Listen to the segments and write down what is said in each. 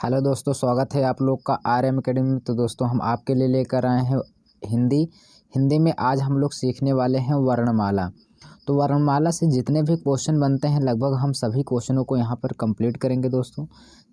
Hello दोस्तों, स्वागत है आप लोग का आरएम एकेडमी में। तो दोस्तों हम आपके लिए लेकर आए हैं हिंदी में आज हम लोग सीखने वाले हैं वर्णमाला। तो वर्णमाला से जितने भी क्वेश्चन बनते हैं लगभग हम सभी क्वेश्चनों को यहाँ पर कंप्लीट करेंगे दोस्तों।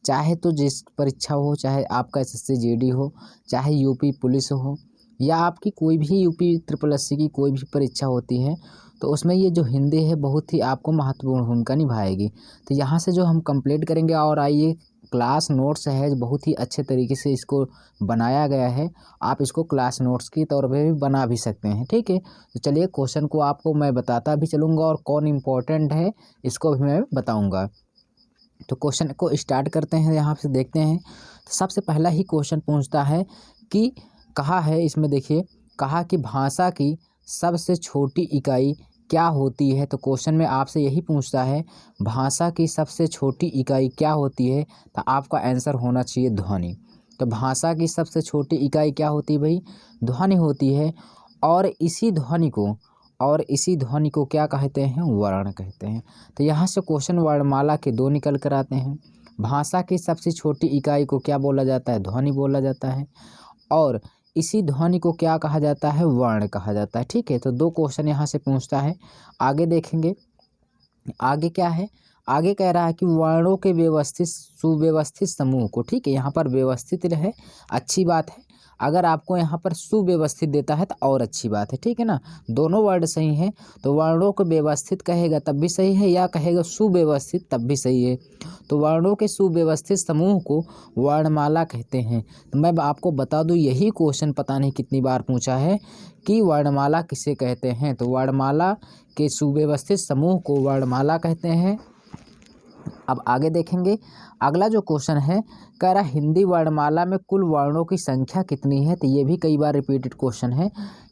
चाहे तो जिस परीक्षा हो, चाहे आपका एसएससी जीडी हो, चाहे यूपी पुलिस हो, या आपकी कोई भी यूपी ट्रिपल एससी की कोई भी परीक्षा होती है, तो उसमें ये जो हिंदी है बहुत ही आपको महत्वपूर्ण भूमिका निभाएगी। तो यहाँ से जो हम कंप्लीट करेंगे, और आइए क्लास नोट्स है बहुत ही अच्छे तरीके से इसको बनाया गया है। आप इसको क्लास नोट्स की तौर पे भी बना भी सकते हैं, ठीक है। तो चलिए क्वेश्चन को आपको मैं बताता भी चलूँगा और कौन इम्पोर्टेंट है इसको भी मैं बताऊँगा। तो क्वेश्चन को स्टार्ट करते हैं, यहाँ से देखते हैं। तो सबसे पहला ही क्वेश्चन पूछता है कि कहा है, इसमें देखिए, कहा कि भाषा की सबसे छोटी इकाई क्या होती है। तो क्वेश्चन में आपसे यही पूछता है भाषा की सबसे छोटी इकाई क्या होती है। तो आपका आंसर होना चाहिए ध्वनि। तो भाषा की सबसे छोटी इकाई क्या होती है भाई? ध्वनि होती है। और इसी ध्वनि को क्या कहते हैं? वर्ण कहते हैं। तो यहाँ से क्वेश्चन वर्णमाला के दो निकल कर आते हैं। भाषा की सबसे छोटी इकाई को क्या बोला जाता है? ध्वनि बोला जाता है। और इसी ध्वनि को क्या कहा जाता है? वर्ण कहा जाता है, ठीक है। तो दो क्वेश्चन यहाँ से पूछता है। आगे देखेंगे, आगे क्या है? आगे कह रहा है कि वर्णों के सुव्यवस्थित समूह को, ठीक है, यहाँ पर व्यवस्थित रहे, अच्छी बात है। अगर आपको यहाँ पर सुव्यवस्थित देता है तो और अच्छी बात है, ठीक है ना। दोनों वर्ड सही हैं। तो वर्णों को व्यवस्थित कहेगा तब भी सही है, या कहेगा सुव्यवस्थित तब भी सही है। तो वर्णों के सुव्यवस्थित समूह को वर्णमाला कहते हैं। तो मैं आपको बता दूं, यही क्वेश्चन पता नहीं कितनी बार पूछा है कि वर्णमाला किसे कहते हैं। तो वर्णमाला के सुव्यवस्थित समूह को वर्णमाला कहते हैं। अब आगे देखेंगे, अगला जो क्वेश्चन है, कह रहा हिंदी वर्णमाला में कुल वर्णों की संख्या कितनी है। तो ये भी कई बार रिपीटेड क्वेश्चन है।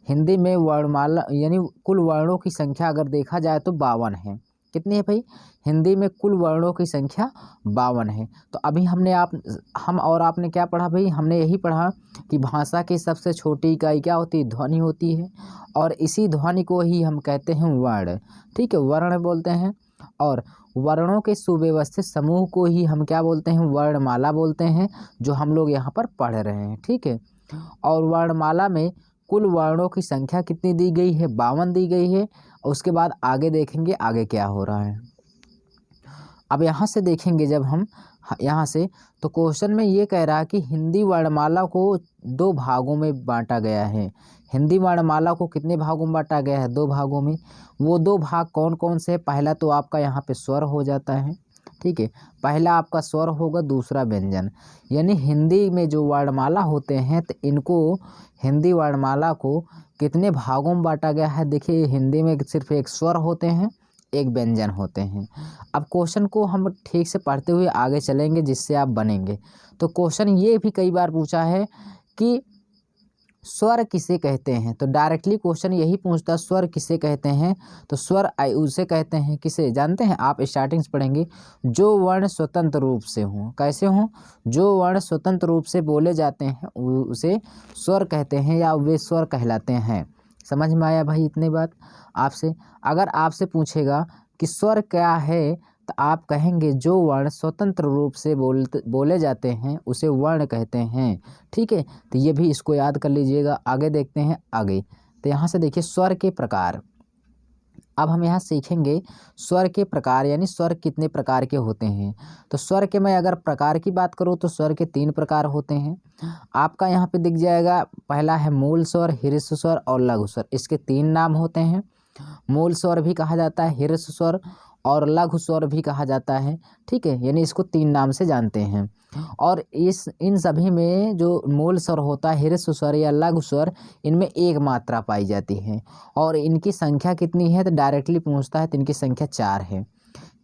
हिंदी में वर्णमाला यानी कुल वर्णों की संख्या अगर देखा जाए तो 52 है। कितनी है भाई? हिंदी में कुल वर्णों की संख्या 52 है। तो अभी हम और आपने क्या पढ़ा भाई? हमने यही पढ़ा कि भाषा की सबसे छोटी इकाई क्या होती है? ध्वनि होती है। और इसी ध्वनि को ही हम कहते हैं वर्ण, ठीक है, वर्ण बोलते हैं। और वर्णों के सुव्यवस्थित समूह को ही हम क्या बोलते हैं? वर्णमाला बोलते हैं, जो हम लोग यहाँ पर पढ़ रहे हैं, ठीक है। और वर्णमाला में कुल वर्णों की संख्या कितनी दी गई है? 52 दी गई है। और उसके बाद आगे देखेंगे आगे क्या हो रहा है। अब यहाँ से देखेंगे, जब हम यहाँ से, तो क्वेश्चन में ये कह रहा है कि हिंदी वर्णमाला को 2 भागों में बांटा गया है। हिंदी वर्णमाला को कितने भागों में बांटा गया है? 2 भागों में। वो 2 भाग कौन कौन से? पहला तो आपका यहाँ पे स्वर हो जाता है, ठीक है। पहला आपका स्वर होगा, दूसरा व्यंजन। यानी हिंदी में जो वर्णमाला होते हैं, तो इनको हिंदी वर्णमाला को कितने भागों में बांटा गया है? देखिए, हिंदी में सिर्फ एक स्वर होते हैं, एक व्यंजन होते हैं। अब क्वेश्चन को हम ठीक से पढ़ते हुए आगे चलेंगे, जिससे आप बनेंगे। तो क्वेश्चन ये भी कई बार पूछा है कि स्वर किसे कहते हैं। तो डायरेक्टली क्वेश्चन यही पूछता है, स्वर किसे कहते हैं। तो स्वर उसे कहते हैं, किसे जानते हैं आप? स्टार्टिंग से पढ़ेंगे, जो वर्ण स्वतंत्र रूप से हों। कैसे हों? जो वर्ण स्वतंत्र रूप से बोले जाते हैं उसे स्वर कहते हैं, या वे स्वर कहलाते हैं। समझ में आया भाई इतनी बात? आपसे अगर आपसे पूछेगा कि स्वर क्या है, तो आप कहेंगे जो वर्ण स्वतंत्र रूप से बोले जाते हैं उसे वर्ण कहते हैं, ठीक है। तो ये भी इसको याद कर लीजिएगा। आगे देखते हैं आगे। तो यहाँ से देखिए स्वर के प्रकार। अब हम यहाँ सीखेंगे स्वर के प्रकार, यानी स्वर कितने प्रकार के होते हैं। तो स्वर के मैं अगर प्रकार की बात करूँ तो स्वर के 3 प्रकार होते हैं। आपका यहाँ पे दिख जाएगा, पहला है मूल स्वर, ह्रस्व स्वर और लघु स्वर। इसके 3 नाम होते हैं। मूल स्वर भी कहा जाता है, ह्रस्व स्वर और लघु स्वर भी कहा जाता है, ठीक है। यानी इसको 3 नाम से जानते हैं। और इन सभी में जो मूल स्वर होता है, ह्रस्व स्वर या लघु स्वर, इनमें एक मात्रा पाई जाती है। और इनकी संख्या कितनी है? तो डायरेक्टली पूछता है, तो इनकी संख्या 4 है।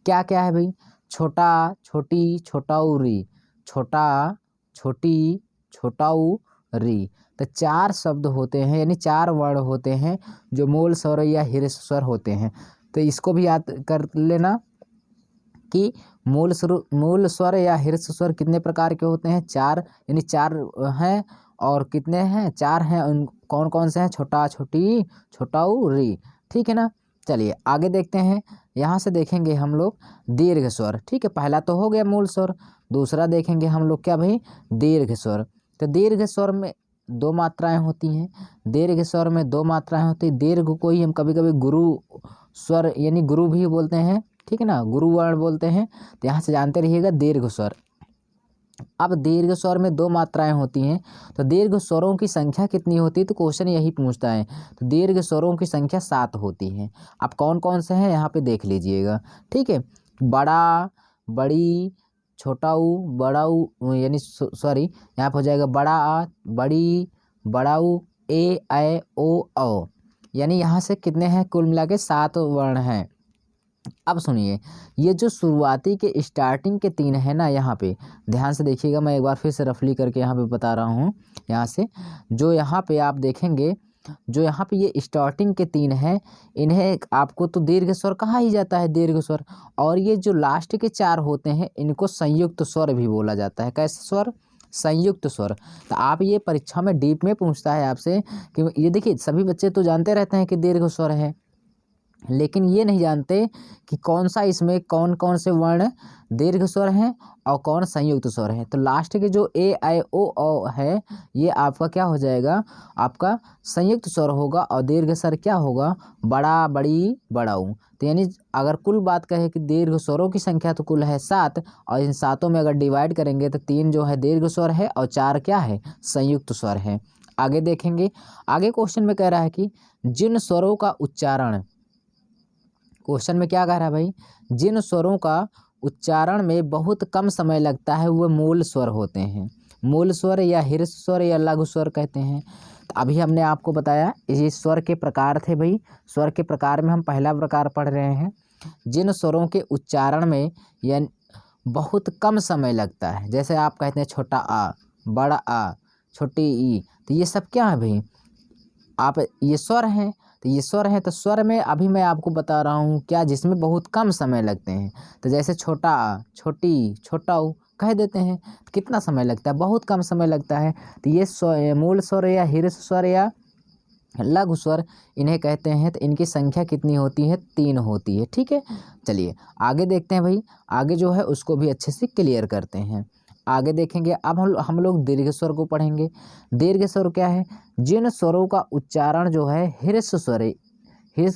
क्या क्या है भाई? छोटा, छोटी, छोटाउरी, छोटा, छोटी, छोटाउरी। तो 4 शब्द होते हैं, यानी 4 वर्ण होते हैं जो मूल स्वर या ह्रस्व स्वर होते हैं। तो इसको भी याद कर लेना कि मूल स्वर या ह्रस्व स्वर कितने प्रकार के होते हैं? 4, यानी 4 हैं। और कितने हैं? 4 हैं। कौन कौन से हैं? छोटा, छोटी, छोटाऊ, री, ठीक है ना। चलिए आगे देखते हैं। यहाँ से देखेंगे हम लोग दीर्घ स्वर। ठीक है, पहला तो हो गया मूल स्वर, दूसरा देखेंगे हम लोग क्या भाई, दीर्घ स्वर। तो दीर्घ स्वर में दो मात्राएं होती हैं। दीर्घ स्वर में दो मात्राएं होती हैं। दीर्घ को ही हम कभी कभी गुरु स्वर यानी गुरु भी बोलते हैं, ठीक है ना, गुरु वर्ण बोलते हैं। तो यहाँ से जानते रहिएगा दीर्घ स्वर। अब दीर्घ स्वर में दो मात्राएं होती हैं, तो दीर्घ स्वरों की संख्या कितनी होती है, तो क्वेश्चन यही पूछता है। तो दीर्घ स्वरों की संख्या 7 होती है। अब कौन कौन से हैं यहाँ पे देख लीजिएगा। ठीक है, बड़ा, बड़ी, छोटा ऊ, बड़ा ऊ, यानी सॉरी यहाँ पे हो जाएगा बड़ा आ, बड़ी, बड़ा ऊ, ए, ऐ, ओ, औ, यानी यहाँ से कितने हैं, कुल मिला के 7 वर्ण हैं। अब सुनिए, ये जो शुरुआती के स्टार्टिंग के 3 है ना, यहाँ पे ध्यान से देखिएगा, मैं एक बार फिर से रफली करके यहाँ पे बता रहा हूँ। यहाँ से जो यहाँ पे आप देखेंगे, जो यहाँ पे ये स्टार्टिंग के 3 हैं, इन्हें आपको तो दीर्घ स्वर कहा ही जाता है, दीर्घ स्वर। और ये जो लास्ट के 4 होते हैं, इनको संयुक्त स्वर भी बोला जाता है। कैसे स्वर, संयुक्त स्वर। तो आप ये परीक्षा में डीप में पूछता है आपसे कि ये देखिए, सभी बच्चे तो जानते रहते हैं कि दीर्घ स्वर है, लेकिन ये नहीं जानते कि कौन सा इसमें कौन कौन से वर्ण दीर्घ स्वर हैं और कौन संयुक्त स्वर है। तो लास्ट के जो ए, ऐ, ओ, औ है, ये आपका क्या हो जाएगा, आपका संयुक्त स्वर होगा। और दीर्घ स्वर क्या होगा, बड़ा, बड़ी, बड़ाऊ। तो यानी अगर कुल बात कहें कि दीर्घ स्वरों की संख्या तो कुल है 7, और इन 7 में अगर डिवाइड करेंगे तो 3 जो है दीर्घ स्वर है और 4 क्या है, संयुक्त स्वर है। आगे देखेंगे, आगे क्वेश्चन में कह रहा है कि जिन स्वरों का उच्चारण, क्वेश्चन में क्या कह रहा है भाई, जिन स्वरों का उच्चारण में बहुत कम समय लगता है वो मूल स्वर होते हैं। मूल स्वर या ह्रस्व स्वर या लघु स्वर कहते हैं। तो अभी हमने आपको बताया ये स्वर के प्रकार थे भाई। स्वर के प्रकार में हम पहला प्रकार पढ़ रहे हैं, जिन स्वरों के उच्चारण में या बहुत कम समय लगता है। जैसे आप कहते हैं छोटा आ, बड़ा आ, छोटी ई, तो ये सब क्या है भाई, आप ये स्वर हैं। तो ये स्वर है, तो स्वर में अभी मैं आपको बता रहा हूँ क्या, जिसमें बहुत कम समय लगते हैं। तो जैसे छोटा आ, छोटी, छोटा ऊ कह देते हैं, तो कितना समय लगता है, बहुत कम समय लगता है। तो ये मूल स्वर या ह्रस्व स्वर या लघु स्वर इन्हें कहते हैं। तो इनकी संख्या कितनी होती है, 3 होती है। ठीक है, चलिए आगे देखते हैं भाई। आगे जो है उसको भी अच्छे से क्लियर करते हैं। आगे देखेंगे, अब हम लोग दीर्घ स्वर को पढ़ेंगे। दीर्घ स्वर क्या है, जिन स्वरों का उच्चारण जो है ह्रस्व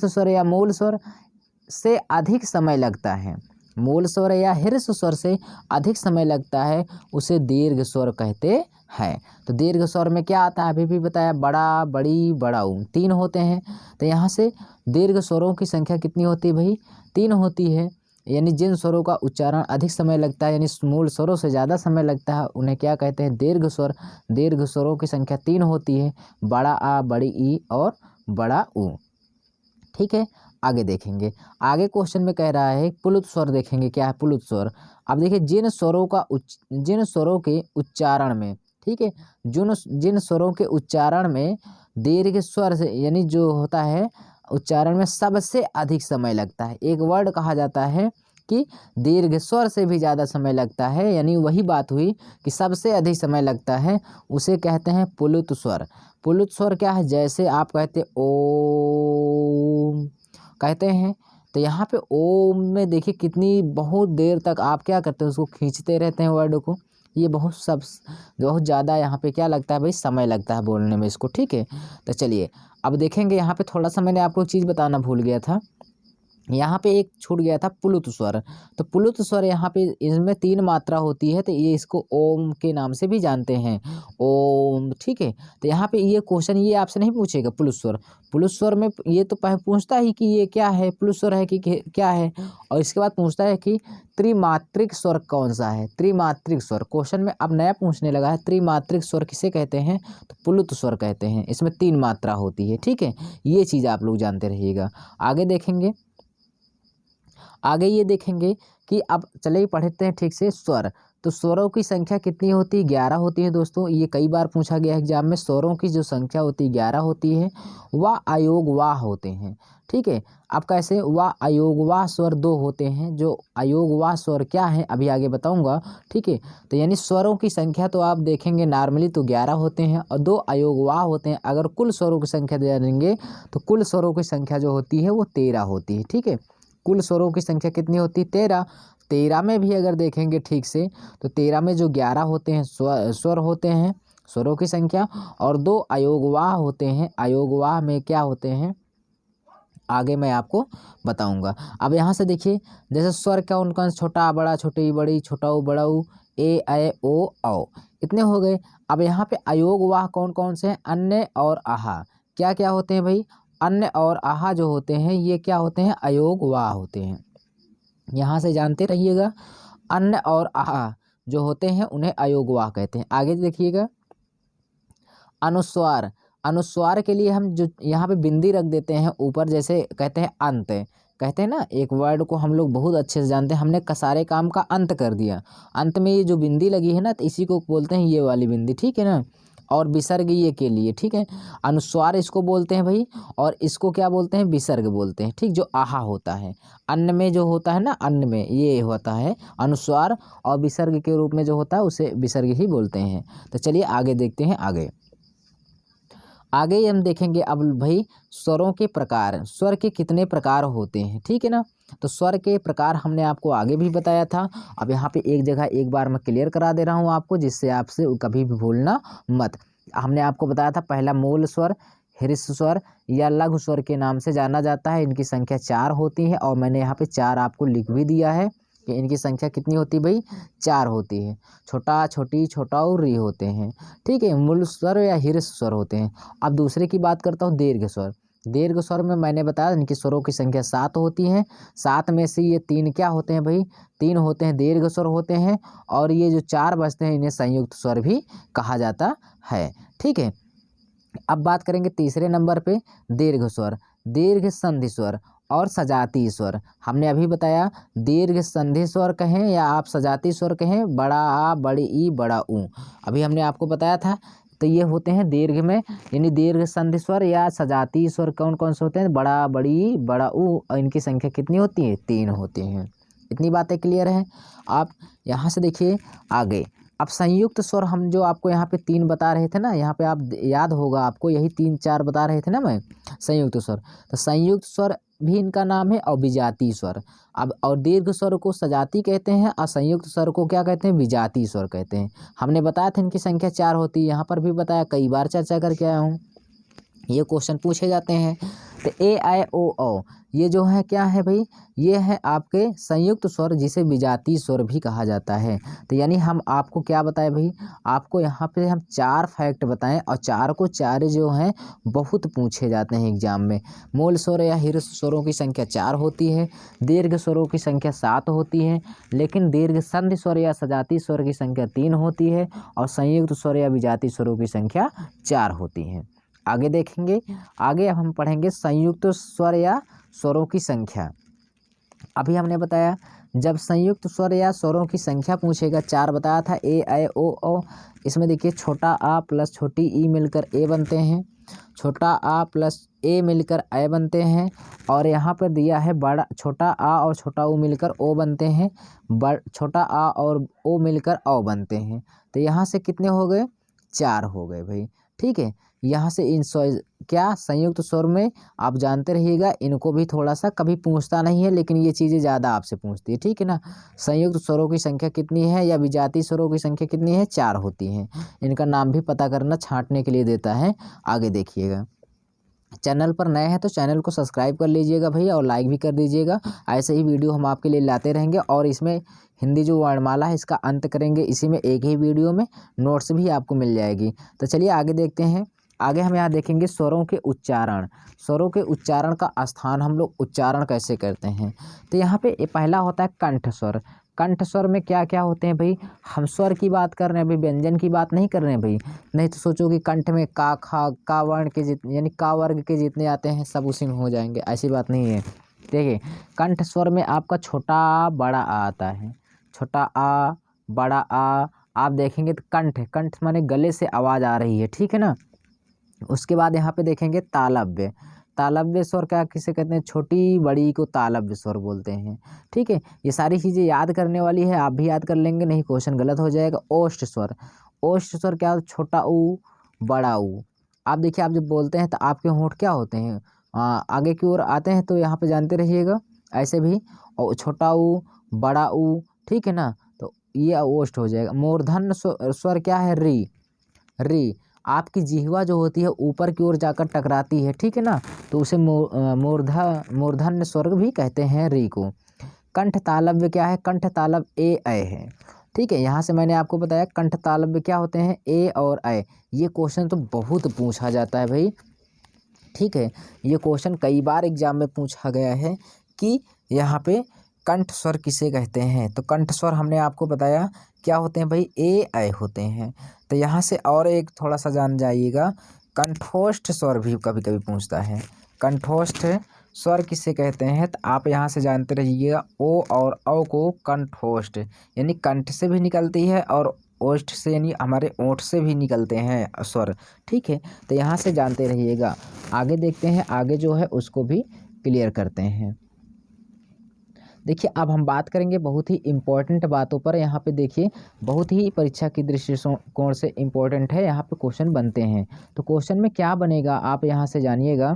स्वर या मूल स्वर से अधिक समय लगता है, मूल स्वर या ह्रस्व स्वर से अधिक समय लगता है, उसे दीर्घ स्वर कहते हैं। तो दीर्घ स्वर में क्या आता है, अभी भी बताया, बड़ा, बड़ी, बड़ाऊ, 3 होते हैं। तो यहाँ से दीर्घ स्वरों की संख्या कितनी होती है भाई, 3 होती है। यानी जिन स्वरों का उच्चारण अधिक समय लगता है, यानी मूल स्वरों से ज़्यादा समय लगता है, उन्हें क्या कहते हैं, दीर्घ स्वर। दीर्घ स्वरों की संख्या 3 होती है, बड़ा आ, बड़ी ई और बड़ा ऊ। ठीक है, आगे देखेंगे। आगे क्वेश्चन में कह रहा है प्लुत स्वर, देखेंगे क्या है प्लुत स्वर। अब देखिए, जिन स्वरों के उच्चारण में, ठीक है, जिन स्वरों के उच्चारण में दीर्घ स्वर से यानी जो होता है उच्चारण में सबसे अधिक समय लगता है। एक वर्ड कहा जाता है कि दीर्घ स्वर से भी ज़्यादा समय लगता है, यानी वही बात हुई कि सबसे अधिक समय लगता है, उसे कहते हैं प्लुत स्वर। प्लुत स्वर क्या है, जैसे आप कहते ओम कहते हैं, तो यहाँ पे ओम में देखिए कितनी बहुत देर तक आप क्या करते हैं, उसको खींचते रहते हैं वर्ड को। ये बहुत ज़्यादा यहाँ पे क्या लगता है भाई, समय लगता है बोलने में इसको। ठीक है, तो चलिए अब देखेंगे। यहाँ पे थोड़ा सा मैंने आपको एक चीज़ बताना भूल गया था, यहाँ पे एक छूट गया था प्लुत स्वर। तो प्लुत स्वर यहाँ पे इसमें 3 मात्रा होती है, तो ये इसको ओम के नाम से भी जानते हैं, ओम। ठीक है, तो यहाँ पे ये क्वेश्चन ये आपसे नहीं पूछेगा प्लुत स्वर। प्लुत स्वर में ये तो पूछता ही कि ये क्या है, प्लुत स्वर है कि क्या है, और इसके बाद पूछता है कि त्रिमात्रिक स्वर कौन सा है। त्रिमात्रिक स्वर क्वेश्चन में अब नया पूछने लगा है, त्रिमात्रिक स्वर किसे कहते हैं, तो प्लुत स्वर कहते हैं। इसमें 3 मात्रा होती है। ठीक है, ये चीज़ आप लोग जानते रहिएगा। आगे देखेंगे, आगे ये देखेंगे कि अब चलिए पढ़ते हैं ठीक से स्वर। तो स्वरों की संख्या कितनी होती है, 11 होती है दोस्तों। ये कई बार पूछा गया एग्जाम में। स्वरों की जो संख्या होती है 11 होती है। वह अयोग वाह होते हैं। ठीक है। अब कैसे वा अयोगवा स्वर 2 होते हैं, जो अयोगवा स्वर क्या है अभी आगे बताऊंगा, ठीक है। तो यानी स्वरों की संख्या तो आप देखेंगे नॉर्मली तो 11 होते हैं और 2 अयोगवा होते हैं। अगर कुल स्वरों की संख्या जानेंगे तो कुल स्वरों की संख्या जो होती है वो 13 होती है, ठीक है। कुल स्वरों की संख्या कितनी होती है? 13। 13 में भी अगर देखेंगे ठीक से तो 13 में जो 11 होते हैं स्वर होते हैं, स्वरों की संख्या, और 2 अयोगवाह होते हैं। अयोगवाह में क्या होते हैं आगे मैं आपको बताऊंगा। अब यहाँ से देखिए जैसे स्वर का उनका छोटा बड़ा छोटी बड़ी छोटा ऊ बड़ा ऊ ए ऐ ओ औ इतने हो गए। अब यहाँ पे अयोगवाह कौन कौन से हैं? अन्य और आहा। क्या क्या होते हैं भाई? अन्य और आहा जो होते हैं ये क्या होते हैं? अयोगवाह होते हैं। यहाँ से जानते रहिएगा, अन्य और आहा जो होते हैं उन्हें अयोगवाह कहते हैं। आगे देखिएगा अनुस्वार। अनुस्वार के लिए हम जो यहाँ पे बिंदी रख देते हैं ऊपर, जैसे कहते हैं अंत, कहते हैं ना एक वर्ड को हम लोग बहुत अच्छे से जानते हैं, हमने सारे काम का अंत कर दिया, अंत में ये जो बिंदी लगी है ना तो इसी को बोलते हैं ये वाली बिंदी, ठीक है ना। और विसर्ग ये के लिए, ठीक है। अनुस्वार इसको बोलते हैं भाई, और इसको क्या बोलते हैं? विसर्ग बोलते हैं, ठीक। जो आहा होता है अन्न में जो होता है ना, अन्न में ये होता है अनुस्वार, और विसर्ग के रूप में जो होता है उसे विसर्ग ही बोलते हैं। तो चलिए आगे देखते हैं। आगे हम देखेंगे अब भाई स्वरों के प्रकार, स्वर के कितने प्रकार होते हैं, ठीक है ना। तो स्वर के प्रकार हमने आपको आगे भी बताया था। अब यहाँ पे एक जगह एक बार मैं क्लियर करा दे रहा हूँ आपको, जिससे आपसे कभी भी भूलना मत। हमने आपको बताया था पहला मूल स्वर, हृस्व स्वर या लघु स्वर के नाम से जाना जाता है। इनकी संख्या 4 होती है, और मैंने यहाँ पे 4 आपको लिख भी दिया है कि इनकी संख्या कितनी होती है भाई? 4 होती है। छोटा छोटी छोटा और री होते हैं, ठीक है। मूल स्वर या हृस्व स्वर होते हैं। अब दूसरे की बात करता हूँ, दीर्घ स्वर। दीर्घ स्वर में मैंने बताया इनकी स्वरों की संख्या 7 होती है। 7 में से ये 3 क्या होते हैं भाई? 3 होते हैं दीर्घ स्वर होते हैं, और ये जो 4 बचते हैं इन्हें संयुक्त स्वर भी कहा जाता है, ठीक है। अब बात करेंगे तीसरे नंबर पे दीर्घ स्वर, दीर्घ संधि स्वर और सजाती स्वर। हमने अभी बताया दीर्घ संधि स्वर कहें या आप सजाती स्वर कहें, बड़ा आ बड़ी ई बड़ा ऊ, अभी हमने आपको बताया था। तो ये होते हैं दीर्घ में, यानी दीर्घ संधि स्वर या सजाती स्वर कौन कौन से होते हैं? बड़ा बड़ी ई बड़ा ऊ, और इनकी संख्या कितनी होती है? 3 होती हैं। इतनी बातें क्लियर हैं। आप यहाँ से देखिए आगे। अब संयुक्त स्वर हम जो आपको यहाँ पे 3 बता रहे थे ना, यहाँ पे आप याद होगा आपको, यही 3-4 बता रहे थे ना मैं, संयुक्त स्वर। तो संयुक्त स्वर भी इनका नाम है, और विजाती स्वर। अब और दीर्घ स्वर को सजाती कहते हैं, और संयुक्त स्वर को क्या कहते हैं? विजाती स्वर कहते हैं। हमने बताया था इनकी संख्या 4 होती है, यहाँ पर भी बताया, कई बार चर्चा करके आया हूँ, ये क्वेश्चन पूछे जाते हैं। तो ए आई ओ औ ये जो है क्या है भाई? ये है आपके संयुक्त स्वर, जिसे विजातीय स्वर भी कहा जाता है। तो यानी हम आपको क्या बताएं भाई? आपको यहाँ पे हम 4 फैक्ट बताएं, और 4 को 4 जो हैं बहुत पूछे जाते हैं एग्जाम में। मूल स्वर या हृस्व स्वरों की संख्या 4 होती है, दीर्घ स्वरों की संख्या 7 होती है, लेकिन दीर्घ संधि स्वर या सजाती स्वर की संख्या 3 होती है, और संयुक्त स्वर या विजातीय स्वरों की संख्या 4 होती है। आगे देखेंगे, आगे अब हम पढ़ेंगे संयुक्त स्वर या स्वरों की संख्या। अभी हमने बताया जब संयुक्त स्वर या स्वरों की संख्या पूछेगा, 4 बताया था, ए ऐ ओ औ। इसमें देखिए छोटा आ प्लस छोटी ई मिलकर ए बनते हैं, छोटा आ प्लस ए मिलकर ऐ बनते हैं, और यहाँ पर दिया है बड़ा छोटा आ और छोटा ऊ मिलकर ओ बनते हैं, छोटा आ और ओ मिलकर औ बनते हैं। तो यहाँ से कितने हो गए? 4 हो गए भाई, ठीक है। यहाँ से इन क्या संयुक्त स्वर में आप जानते रहिएगा, इनको भी थोड़ा सा कभी पूछता नहीं है, लेकिन ये चीज़ें ज़्यादा आपसे पूछती है, ठीक है ना। संयुक्त स्वरों की संख्या कितनी है या विजातीय स्वरों की संख्या कितनी है? 4 होती हैं। इनका नाम भी पता करना छांटने के लिए देता है। आगे देखिएगा, चैनल पर नए हैं तो चैनल को सब्सक्राइब कर लीजिएगा भैया, और लाइक भी कर दीजिएगा। ऐसे ही वीडियो हम आपके लिए लाते रहेंगे, और इसमें हिंदी जो वर्णमाला है इसका अंत करेंगे इसी में, एक ही वीडियो में नोट्स भी आपको मिल जाएगी। तो चलिए आगे देखते हैं। आगे हम यहाँ देखेंगे स्वरों के उच्चारण। स्वरों के उच्चारण का स्थान, हम लोग उच्चारण कैसे करते हैं। तो यहाँ पे पहला होता है कंठ स्वर। कंठ स्वर में क्या क्या होते हैं भाई? हम स्वर की बात कर रहे हैं भाई, व्यंजन की बात नहीं कर रहे हैं भाई। नहीं तो सोचो कि कंठ में का खा का वर्ण के जितने यानी का वर्ग के जितने आते हैं सब उसी में हो जाएंगे, ऐसी बात नहीं है। देखिए कंठ स्वर में आपका छोटा आ बड़ा आ आता है, छोटा आ बड़ा आ। आप देखेंगे तो कंठ, कंठ माने गले से आवाज़ आ रही है, ठीक है ना। उसके बाद यहाँ पे देखेंगे तालव्य। तालव्य स्वर क्या किसे कहते हैं, छोटी बड़ी को तालव्य स्वर बोलते हैं। ठीक है, ये सारी चीज़ें याद करने वाली है, आप भी याद कर लेंगे, नहीं क्वेश्चन गलत हो जाएगा। ओष्ठ स्वर, ओष्ठ स्वर क्या होता है, छोटा ऊ बड़ा ऊ। आप देखिए, आप जब बोलते हैं तो आपके होंठ क्या होते हैं, आगे की ओर आते हैं, तो यहाँ पे जानते रहिएगा ऐसे भी, और छोटा ऊ बड़ा ऊ, ठीक है ना, तो ये ओष्ठ हो जाएगा। मूर्धन्य स्वर क्या है, री, री। आपकी जिह्वा जो होती है ऊपर की ओर जाकर टकराती है, ठीक है ना, तो उसे मूर्धन्य स्वर भी कहते हैं, री को। कंठ तालव्य क्या है, कंठ तालव ए ऐ है। ठीक है, यहाँ से मैंने आपको बताया कंठ तालव्य क्या होते हैं, ए और ऐ। ये क्वेश्चन तो बहुत पूछा जाता है भाई। ठीक है, ये क्वेश्चन कई बार एग्जाम में पूछा गया है कि यहाँ पे कंठ स्वर किसे कहते हैं। तो कंठ स्वर हमने आपको बताया क्या होते हैं भाई, ए ऐ होते हैं। तो यहाँ से और एक थोड़ा सा जान जाइएगा, कंठोष्ठ स्वर भी कभी कभी पूछता है। कंठोष्ठ स्वर किसे कहते हैं, तो आप यहाँ से जानते रहिएगा, ओ और औ को कंठोष्ठ यानी कंठ से भी निकलती है, और ओष्ठ से यानी हमारे ओंठ से भी निकलते हैं स्वर। ठीक है, तो यहाँ से जानते रहिएगा। आगे देखते हैं, आगे जो है उसको भी क्लियर करते हैं। देखिए, अब हम बात करेंगे बहुत ही इम्पोर्टेंट बातों पर। यहाँ पे देखिए, बहुत ही परीक्षा की दृष्टिकोण से इम्पोर्टेंट है, यहाँ पे क्वेश्चन बनते हैं। तो क्वेश्चन में क्या बनेगा आप यहाँ से जानिएगा।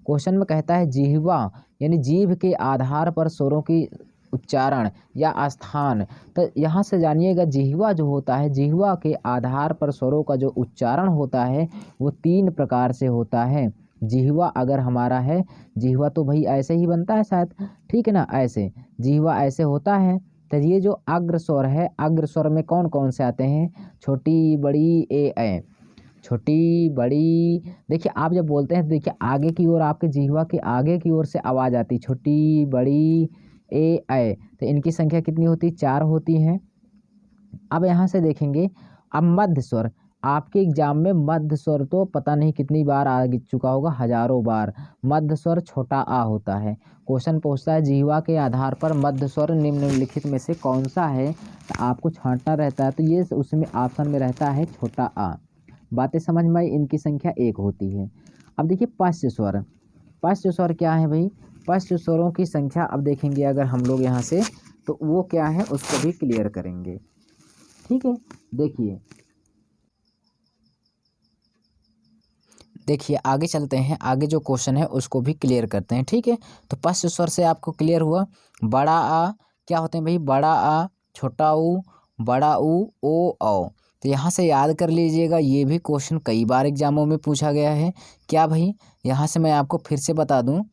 क्वेश्चन में कहता है जिह्वा यानी जीभ के आधार पर स्वरों की उच्चारण या स्थान। तो यहाँ से जानिएगा, जिह्वा जो होता है, जिह्वा के आधार पर स्वरों का जो उच्चारण होता है वो 3 प्रकार से होता है। जिह्वा अगर हमारा है, जिह्वा तो भाई ऐसे ही बनता है शायद, ठीक है ना, ऐसे जिह्वा ऐसे होता है। तो ये जो अग्र स्वर है, अग्र स्वर में कौन कौन से आते हैं, छोटी बड़ी ए ऐ, छोटी बड़ी। देखिए, आप जब बोलते हैं तो देखिए आगे की ओर, आपके जिह्वा के आगे की ओर से आवाज़ आती, छोटी बड़ी ए ऐ। तो इनकी संख्या कितनी होती, 4 होती हैं। अब यहाँ से देखेंगे, अब मध्य स्वर, आपके एग्जाम में मध्य स्वर तो पता नहीं कितनी बार आ चुका होगा, हजारों बार। मध्य स्वर छोटा आ होता है। क्वेश्चन पूछता है जिह्वा के आधार पर मध्य स्वर निम्नलिखित में से कौन सा है, तो आपको छांटना रहता है, तो ये उसमें ऑप्शन में रहता है छोटा आ। बातें समझ में आई, इनकी संख्या 1 होती है। अब देखिए पश्च स्वर, पश्च स्वर क्या है भाई, पश्च स्वरों की संख्या अब देखेंगे अगर हम लोग यहाँ से, तो वो क्या है उसको भी क्लियर करेंगे। ठीक है, देखिए आगे चलते हैं, आगे जो क्वेश्चन है उसको भी क्लियर करते हैं। ठीक है, तो पश्च स्वर से आपको क्लियर हुआ। बड़ा आ क्या होते हैं भाई, बड़ा आ, छोटा ऊ, बड़ा ऊ, ओ औ। तो यहाँ से याद कर लीजिएगा, ये भी क्वेश्चन कई बार एग्जामों में पूछा गया है। क्या भाई, यहाँ से मैं आपको फिर से बता दूँ,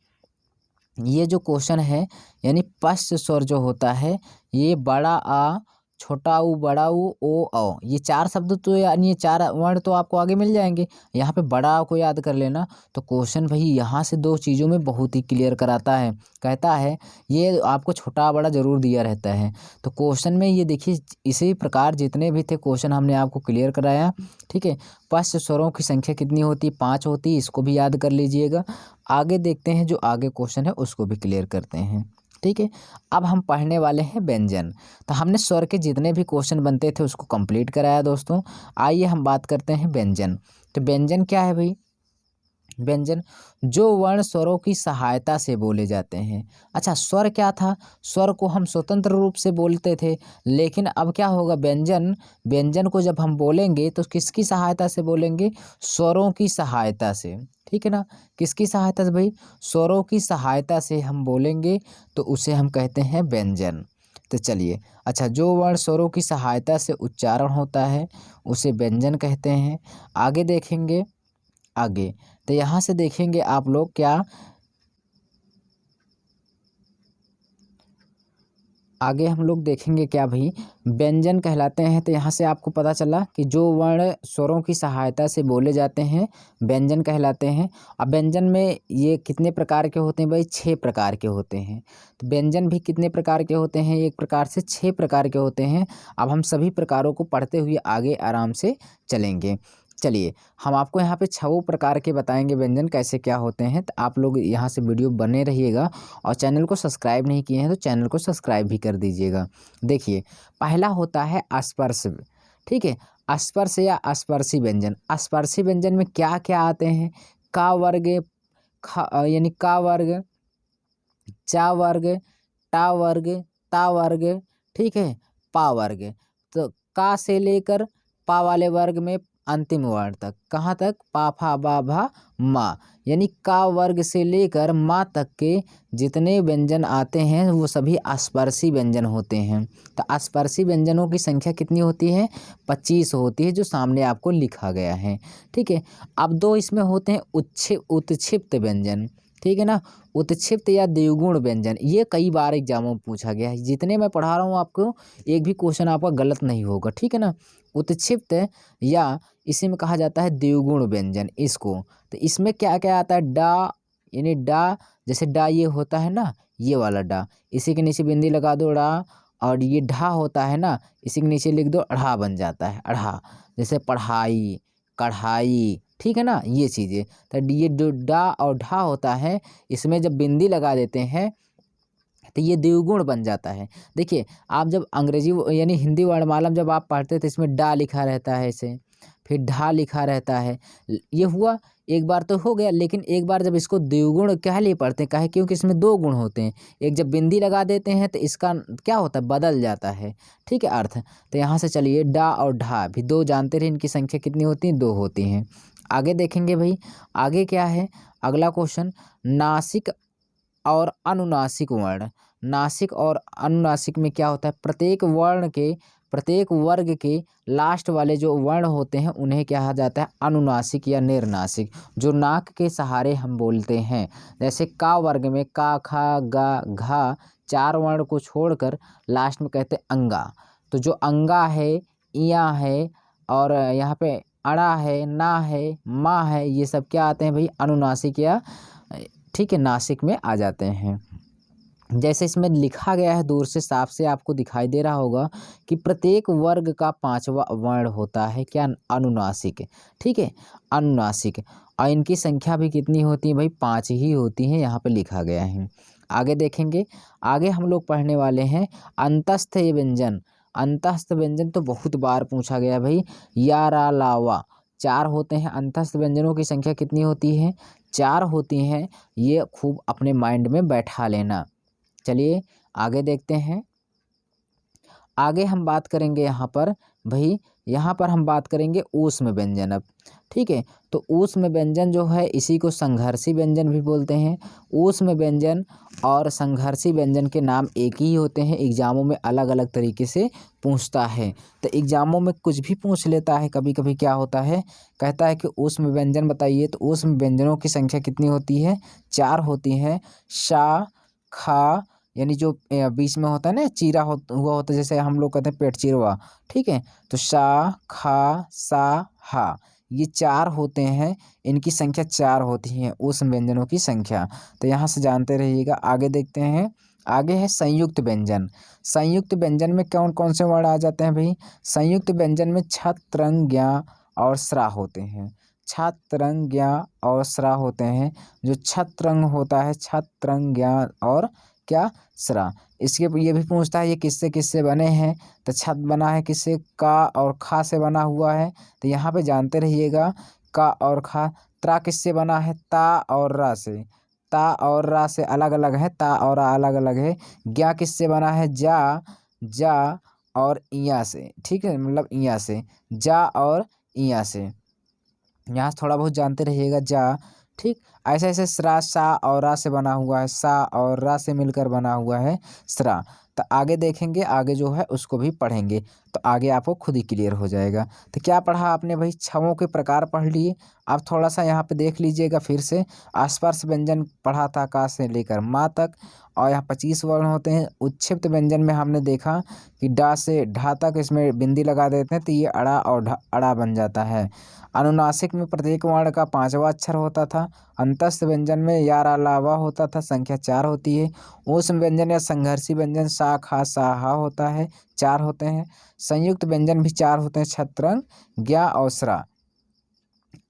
ये जो क्वेश्चन है यानी पश्च स्वर जो होता है, ये बड़ा आ, छोटा ऊ, बड़ा ऊ, ओ औ, ये 4 शब्द तो यानी ये 4 वर्ण तो आपको आगे मिल जाएंगे। यहाँ पे बड़ा आ को याद कर लेना। तो क्वेश्चन भाई यहाँ से 2 चीज़ों में बहुत ही क्लियर कराता है, कहता है ये आपको छोटा बड़ा जरूर दिया रहता है। तो क्वेश्चन में ये देखिए, इसी प्रकार जितने भी थे क्वेश्चन हमने आपको क्लियर कराया। ठीक है, पश्च स्वरों की संख्या कितनी होती, 5 होती, इसको भी याद कर लीजिएगा। आगे देखते हैं, जो आगे क्वेश्चन है उसको भी क्लियर करते हैं। ठीक है, अब हम पढ़ने वाले हैं व्यंजन। तो हमने स्वर के जितने भी क्वेश्चन बनते थे उसको कंप्लीट कराया दोस्तों। आइए हम बात करते हैं व्यंजन। तो व्यंजन क्या है भाई, व्यंजन जो वर्ण स्वरों की सहायता से बोले जाते हैं। अच्छा, स्वर क्या था, स्वर को हम स्वतंत्र रूप से बोलते थे, लेकिन अब क्या होगा, व्यंजन, व्यंजन को जब हम बोलेंगे तो किसकी सहायता से बोलेंगे, स्वरों की सहायता से। ठीक है ना, किसकी सहायता से भाई, स्वरों की सहायता से हम बोलेंगे तो उसे हम कहते हैं व्यंजन। तो चलिए, अच्छा, जो वर्ण स्वरों की सहायता से उच्चारण होता है उसे व्यंजन कहते हैं। आगे देखेंगे, आगे तो यहाँ से देखेंगे आप लोग क्या, आगे हम लोग देखेंगे क्या भाई, व्यंजन कहलाते हैं। तो यहाँ से आपको पता चला कि जो वर्ण स्वरों की सहायता से बोले जाते हैं व्यंजन कहलाते हैं। अब व्यंजन में ये कितने प्रकार के होते हैं भाई, 6 प्रकार के होते हैं। तो व्यंजन भी कितने प्रकार के होते हैं, एक प्रकार से 6 प्रकार के होते हैं। अब हम सभी प्रकारों को पढ़ते हुए आगे आराम से चलेंगे। चलिए, हम आपको यहाँ पे 6 प्रकार के बताएंगे व्यंजन कैसे क्या होते हैं। तो आप लोग यहाँ से वीडियो बने रहिएगा, और चैनल को सब्सक्राइब नहीं किए हैं तो चैनल को सब्सक्राइब भी कर दीजिएगा। देखिए, पहला होता है स्पर्श। ठीक है, स्पर्श या स्पर्शी व्यंजन। स्पर्शी व्यंजन में क्या क्या आते हैं, का वर्ग, यानी का वर्ग, चा वर्ग, टा वर्ग, ता वर्ग, ठीक है, पा वर्ग। तो का से लेकर पा वाले वर्ग में अंतिम वर्ण तक, कहाँ तक, पा फा बा भा मा, यानी का वर्ग से लेकर मा तक के जितने व्यंजन आते हैं वो सभी आस्पर्शी व्यंजन होते हैं। तो आस्पर्शी व्यंजनों की संख्या कितनी होती है, 25 होती है, जो सामने आपको लिखा गया है, ठीक है। अब दो इसमें होते हैं उत्क्षिप्त व्यंजन, ठीक है ना। उत्क्षिप्त या द्विगुण व्यंजन, ये कई बार एग्जामों में पूछा गया है, जितने मैं पढ़ा रहा हूँ आपको एक भी क्वेश्चन आपका गलत नहीं होगा, ठीक है ना। उत्क्षिप्त या इसी में कहा जाता है द्विगुण व्यंजन इसको। तो इसमें क्या क्या आता है, डा, यानी डा, जैसे डा ये होता है ना, ये वाला डा, इसी के नीचे बिंदी लगा दो डा, और ये ढा होता है ना, इसी के नीचे लिख दो अढ़ा, बन जाता है अढ़ा, जैसे पढ़ाई, कढ़ाई, ठीक है ना, ये चीज़ें। तो ये जो डा और ढा होता है, इसमें जब बिंदी लगा देते हैं तो ये द्विगुण बन जाता है। देखिए आप जब अंग्रेजी यानी हिंदी वर्णमाला में जब आप पढ़ते थे, इसमें डा लिखा रहता है ऐसे, फिर ढा लिखा रहता है, ये हुआ एक बार तो हो गया, लेकिन एक बार जब इसको द्विगुण क्या लिए पढ़ते हैं, काहे, क्योंकि इसमें दो गुण होते हैं, एक जब बिंदी लगा देते हैं तो इसका क्या होता है, बदल जाता है, ठीक है, अर्थ। तो यहाँ से चलिए डा और ढा भी दो जानते रहे, इनकी संख्या कितनी होती है, दो होती हैं। आगे देखेंगे भाई, आगे क्या है, अगला क्वेश्चन, नासिक और अनुनासिक वर्ण। नासिक और अनुनासिक में क्या होता है, प्रत्येक वर्ण के, प्रत्येक वर्ग के लास्ट वाले जो वर्ण होते हैं उन्हें क्या कहा जाता है, अनुनासिक या निर्नासिक, जो नाक के सहारे हम बोलते हैं। जैसे का वर्ग में का, खा, गा, घा, चार वर्ण को छोड़कर लास्ट में कहते हैं अंगा। तो जो अंगा है, इया है, और यहाँ पे अड़ा है, ना है, मा है, ये सब क्या आते हैं भाई, अनुनासिक या, ठीक है, नासिक में आ जाते हैं। जैसे इसमें लिखा गया है, दूर से साफ से आपको दिखाई दे रहा होगा कि प्रत्येक वर्ग का पांचवा वर्ण होता है क्या, अनुनासिक, ठीक है, अनुनासिक, और इनकी संख्या भी कितनी होती है भाई, 5 ही होती हैं, यहाँ पे लिखा गया है। आगे देखेंगे, आगे हम लोग पढ़ने वाले हैं अंतस्थ व्यंजन। अंतस्थ व्यंजन तो बहुत बार पूछा गया भाई, या, रा, लावा, 4 होते हैं। अंतस्थ व्यंजनों की संख्या कितनी होती है, 4 होती हैं, ये खूब अपने माइंड में बैठा लेना। चलिए आगे देखते हैं, आगे हम बात करेंगे यहाँ पर भाई, यहाँ पर हम बात करेंगे ऊष्म व्यंजन अब, ठीक है। तो ऊष्म व्यंजन जो है इसी को संघर्षी व्यंजन भी बोलते हैं। ऊष्म व्यंजन और संघर्षी व्यंजन के नाम एक ही होते हैं, एग्जामों में अलग अलग तरीके से पूछता है। तो एग्जामों में कुछ भी पूछ लेता है, कभी कभी क्या होता है, कहता है कि ऊष्म व्यंजन बताइए, तो ऊष्म व्यंजनों की संख्या कितनी होती है, 4 होती हैं। शा, खा, यानी जो बीच में होता है ना चीरा हुआ होता है, जैसे हम लोग कहते हैं पेट चिरवा, ठीक है। तो शा, खा, सा, हा, ये 4 होते हैं, इनकी संख्या 4 होती है उस व्यंजनों की संख्या। तो यहाँ से जानते रहिएगा। आगे देखते हैं, आगे है संयुक्त व्यंजन। संयुक्त व्यंजन में कौन कौन से वर्ण आ जाते हैं भाई, संयुक्त व्यंजन में छ, त्रंग, ज्ञा और स्रा होते हैं। छ, त्रंग, ज्ञा और स्रा होते हैं। जो छत्रंग होता है, छत्रंग, ज्ञा और क्या, स्रा। इसके ये भी पूछता है ये किससे किससे बने हैं, तो छत बना है किससे, का और खा से बना हुआ है। तो यहाँ पे जानते रहिएगा, का और खा। त्रा किससे बना है, ता और रा से। ता और रा से अलग अलग है, ता और रा अलग अलग है। ज्ञा किससे बना है, जा, जा और इया से, ठीक है, मतलब इया से, जा और इया से। यहाँ से थोड़ा बहुत जानते रहिएगा, जा, ठीक। ऐसे ऐसे स्रा, सा और रा से बना हुआ है, सा और रा से मिलकर बना हुआ है स्रा। तो आगे देखेंगे, आगे जो है उसको भी पढ़ेंगे, तो आगे आपको खुद ही क्लियर हो जाएगा। तो क्या पढ़ा आपने भाई, छवों के प्रकार पढ़ लिए। आप थोड़ा सा यहाँ पे देख लीजिएगा फिर से, आस्पर्श व्यंजन पढ़ा था का से लेकर मा तक, और यहाँ 25 वर्ण होते हैं। उत्क्षिप्त व्यंजन में हमने देखा कि डा से ढा तक इसमें बिंदी लगा देते हैं, तो ये अड़ा और अड़ा बन जाता है। अनुनासिक में प्रत्येक वर्ण का 5वां अक्षर होता था। अंतस्थ व्यंजन में या, रा, ला, वा होता था, संख्या 4 होती है। ऊष्म व्यंजन या संघर्षी व्यंजन सा, खा, सा, हा होता है, 4 होते हैं। संयुक्त व्यंजन भी 4 होते हैं, छत्रंग, ज्ञा और स्रा।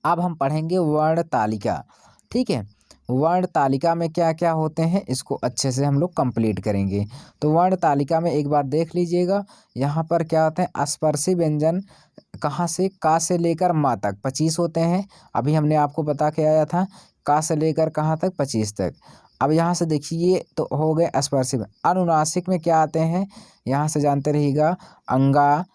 अब हम पढ़ेंगे वर्ण तालिका, ठीक है। वर्ण तालिका में क्या क्या होते हैं इसको अच्छे से हम लोग कंप्लीट करेंगे। तो वर्ण तालिका में एक बार देख लीजिएगा, यहाँ पर क्या होते हैं, स्पर्शी व्यंजन कहाँ से, का से लेकर मा तक 25 होते हैं। अभी हमने आपको बता के आया था, का से लेकर कहाँ तक 25 तक। अब यहाँ से देखिए तो हो गए स्पर्शिक। अनुनासिक में क्या आते हैं, यहाँ से जानते रहिएगा, अंगा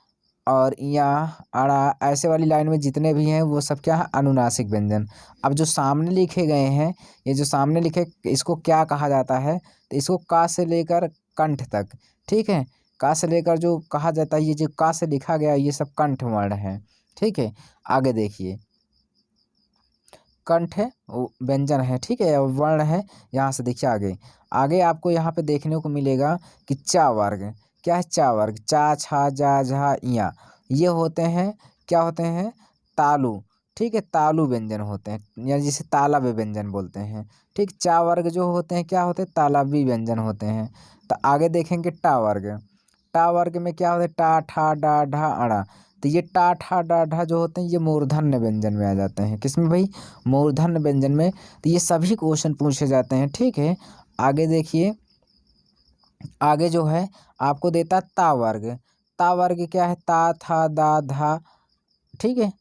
और या, अड़ा, ऐसे वाली लाइन में जितने भी हैं वो सब क्या है, अनुनासिक व्यंजन। अब जो सामने लिखे गए हैं, ये जो सामने लिखे, इसको क्या कहा जाता है, तो इसको का से लेकर कंठ तक, ठीक है, का से लेकर जो कहा जाता है, ये जो का से लिखा गया ये सब कंठ वर्ण है, ठीक है। आगे देखिए, कंठ है व्यंजन है, ठीक है, वर्ण है। यहाँ से देखिए आगे, आगे आपको यहाँ पे देखने को मिलेगा कि चा वर्ग, क्या है, चा वर्ग, चा, छा, जा, झा, इया, ये होते हैं, क्या होते हैं, तालु, ठीक है, तालु व्यंजन होते हैं, या जिसे तालव्य व्यंजन बोलते हैं, ठीक। चा वर्ग जो होते हैं क्या होते हैं, तालव्य व्यंजन होते हैं। तो आगे देखेंगे टा वर्ग, टा वर्ग में क्या होता है, टा, ठा, डा, ढा, अड़ा, तो ये टा, ठा, डा, ढा जो होते हैं ये मूर्धन्य व्यंजन में आ जाते हैं। किसमें भाई, मूर्धन्य व्यंजन में। तो ये सभी क्वेश्चन पूछे जाते हैं, ठीक है। आगे देखिए, आगे जो है आपको देता ता वर्ग, ता वर्ग क्या है, ता, था, दा, धा, ठीक है,